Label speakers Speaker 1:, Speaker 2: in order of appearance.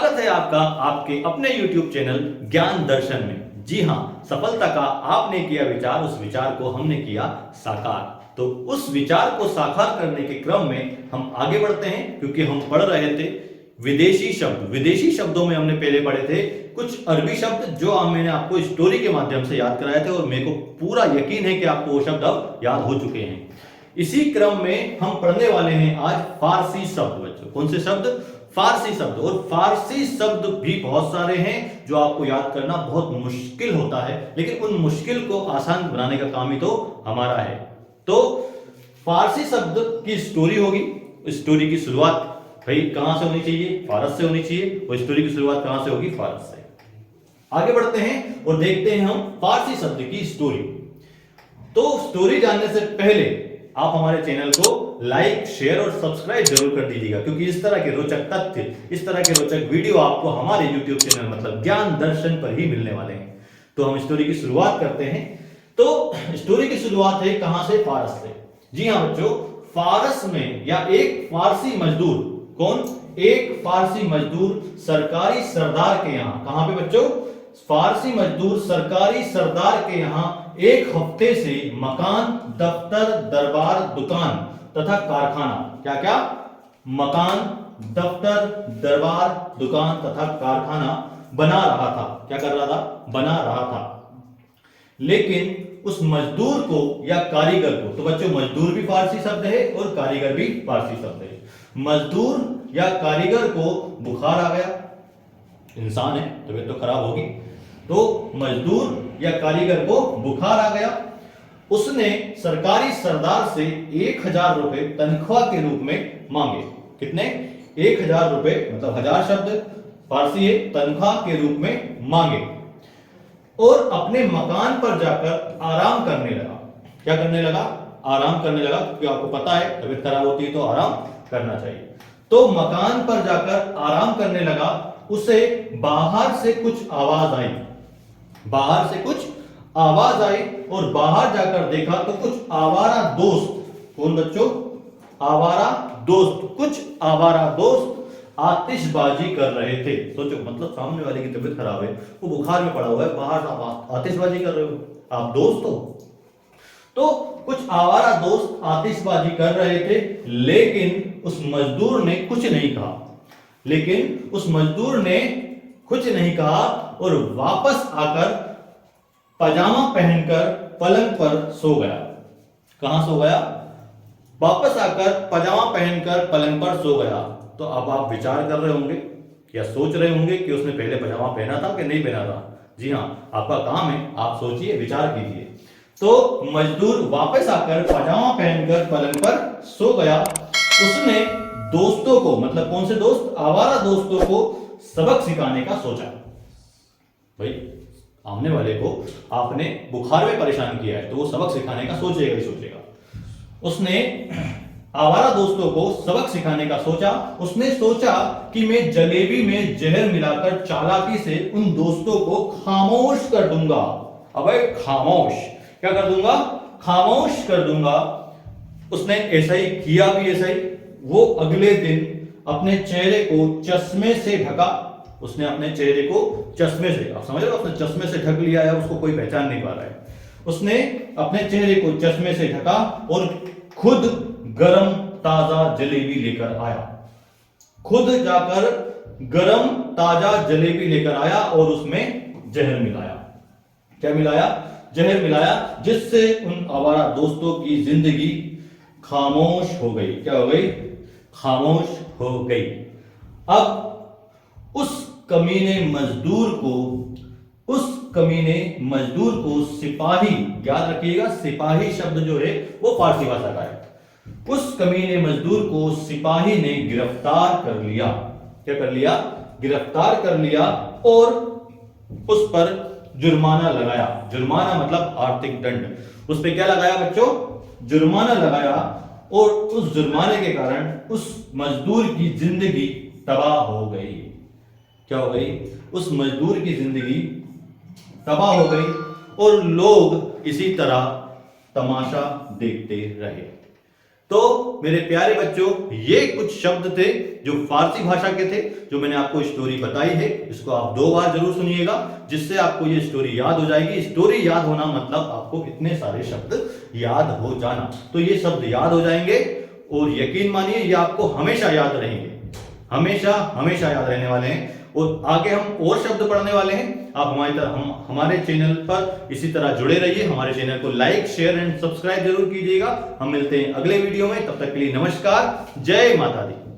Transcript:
Speaker 1: स्वागत है आपका आपके अपने YouTube चैनल ज्ञान दर्शन में। जी हाँ, सफलता का आपने किया विचार, उस विचार को हमने किया साकार। तो उस विचार को साकार करने के क्रम में हम आगे बढ़ते हैं, क्योंकि हम पढ़ रहे थे विदेशी शब्द। विदेशी शब्दों में हमने पहले पढ़े थे कुछ अरबी शब्द जो मैंने आपको स्टोरी के माध्यम से याद कराए थे, और मेरे को पूरा यकीन है कि आपको वो शब्द अब याद हो चुके हैं। इसी क्रम में हम पढ़ने वाले हैं आज फारसी शब्द। बच्चों, कौन से शब्द? फारसी शब्द। और फारसी शब्द भी बहुत सारे हैं जो आपको याद करना बहुत मुश्किल होता है, लेकिन उन मुश्किल को आसान बनाने का काम ही तो हमारा है। तो फारसी शब्द की स्टोरी होगी। स्टोरी की शुरुआत भाई कहां से होनी चाहिए? फारस से होनी चाहिए। और स्टोरी की शुरुआत कहां से होगी? फारस से। आगे बढ़ते हैं और देखते हैं हम फारसी शब्द की स्टोरी। तो स्टोरी जानने से पहले आप हमारे चैनल को लाइक, शेयर और सब्सक्राइब जरूर कर दीजिएगा, क्योंकि इस तरह के रोचक तथ्य, इस तरह के रोचक वीडियो आपको हमारे YouTube चैनल मतलब ज्ञान दर्शन पर ही मिलने वाले हैं। तो हम स्टोरी की शुरुआत करते हैं। तो स्टोरी की शुरुआत है कहां से? फारस से। जी हां बच्चों, फारस में या एक फारसी मजदूर, कौन? एक फारसी मजदूर सरकारी सरदार के यहां, कहां पे बच्चों? फारसी मजदूर सरकारी सरदार के यहां एक हफ्ते से मकान, दफ्तर, दरबार, दुकान तथा कारखाना, क्या क्या? मकान, दफ्तर, दरबार, दुकान तथा कारखाना बना रहा था। क्या कर रहा था? बना रहा था। लेकिन उस मजदूर को या कारीगर को, तो बच्चों मजदूर भी फारसी शब्द है और कारीगर भी फारसी शब्द है। मजदूर या कारीगर को बुखार आ गया, इंसान है, तबीयत तो खराब होगी। तो मजदूर या कारीगर को बुखार आ गया। उसने सरकारी सरदार से 1000 रुपए तनख्वाह के रूप में मांगे। कितने? 1000 रुपए, मतलब 1000 शब्द फारसी है, तनख्वाह के रूप में मांगे। और अपने मकान पर जाकर आराम करने लगा। क्या करने लगा? आराम करने लगा, क्योंकि आपको पता है तबीयत खराब होती है तो आराम करना चाहिए। तो मकान पर जाकर आराम करने लगा। उसे बाहर से कुछ आवाज आई। बाहर से कुछ आवाज आई और बाहर जाकर देखा तो कुछ आवारा दोस्त, कौन बच्चों? आवारा दोस्त। कुछ आवारा दोस्त आतिशबाजी कर रहे थे। सोचो, मतलब सामने वाले की तबीयत खराब है, वो बुखार में पड़ा हुआ है, बाहर आप आतिशबाजी कर रहे हो, आप दोस्त हो। तो कुछ आवारा दोस्त आतिशबाजी कर रहे थे, लेकिन उस मजदूर ने कुछ नहीं कहा। लेकिन उस मजदूर ने कुछ नहीं कहा और वापस आकर पजामा पहनकर पलंग पर सो गया। कहां सो गया? वापस आकर पजामा पहनकर पलंग पर सो गया। तो अब आप विचार कर रहे होंगे या सोच रहे होंगे कि उसने पहले पजामा पहना था कि नहीं पहना था। जी हां, आपका काम है, आप सोचिए, विचार कीजिए। तो मजदूर वापस आकर पजामा पहनकर पलंग पर सो गया। उसने दोस्तों को, मतलब कौन से दोस्त? आवारा दोस्तों को सबक सिखाने का सोचा। भाई सामने वाले को आपने बुखार में परेशान किया है, तो वो सबक सिखाने का सोचेगा ही सोचेगा। उसने आवारा दोस्तों को सबक सिखाने का सोचा। उसने सोचा कि मैं जलेबी में जहर मिलाकर चालाकी से उन दोस्तों को खामोश कर दूंगा। अबे खामोश, क्या कर दूंगा? खामोश कर दूंगा। उसने ऐसा ही किया भी, ऐसा ही। वो अगले दिन अपने चेहरे को चश्मे से ढका। उसने अपने चेहरे को चश्मे से, आप समझ रहे हो, उसने चश्मे से ढक लिया है, उसको कोई पहचान नहीं पा रहा है। उसने अपने चेहरे को चश्मे से ढका और खुद गरम ताजा जलेबी लेकर आया। खुद जाकर गरम ताजा जलेबी लेकर आया और उसमें जहर मिलाया। क्या मिलाया? जहर मिलाया, जिससे उन आवारा दोस्तों की जिंदगी खामोश हो गई। क्या हो गई? खामोश हो गई। अब उस कमीने मजदूर को सिपाही, याद रखिएगा सिपाही शब्द जो है वो फारसी भाषा का है। उस कमीने मजदूर को सिपाही ने गिरफ्तार कर लिया। क्या कर लिया? गिरफ्तार कर लिया और उस पर जुर्माना लगाया। जुर्माना मतलब आर्थिक दंड। उस पर क्या लगाया बच्चों? जुर्माना लगाया। और उस जुर्माने के कारण उस मजदूर की जिंदगी तबाह हो गई। क्या हो गई? उस मजदूर की जिंदगी तबाह हो गई और लोग इसी तरह तमाशा देखते रहे। तो मेरे प्यारे बच्चों, ये कुछ शब्द थे जो फारसी भाषा के थे, जो मैंने आपको स्टोरी बताई है। इसको आप 2 बार जरूर सुनिएगा, जिससे आपको ये स्टोरी याद हो जाएगी। स्टोरी याद होना मतलब आपको इतने सारे शब्द याद हो जाना। तो ये शब्द याद हो जाएंगे और यकीन मानिए ये आपको हमेशा याद रहेंगे, हमेशा हमेशा याद रहने वाले हैं। और आगे हम और शब्द पढ़ने वाले हैं। आप हमारे चैनल पर इसी तरह जुड़े रहिए। हमारे चैनल को लाइक, शेयर एंड सब्सक्राइब जरूर कीजिएगा। हम मिलते हैं अगले वीडियो में, तब तक के लिए नमस्कार, जय माता दी।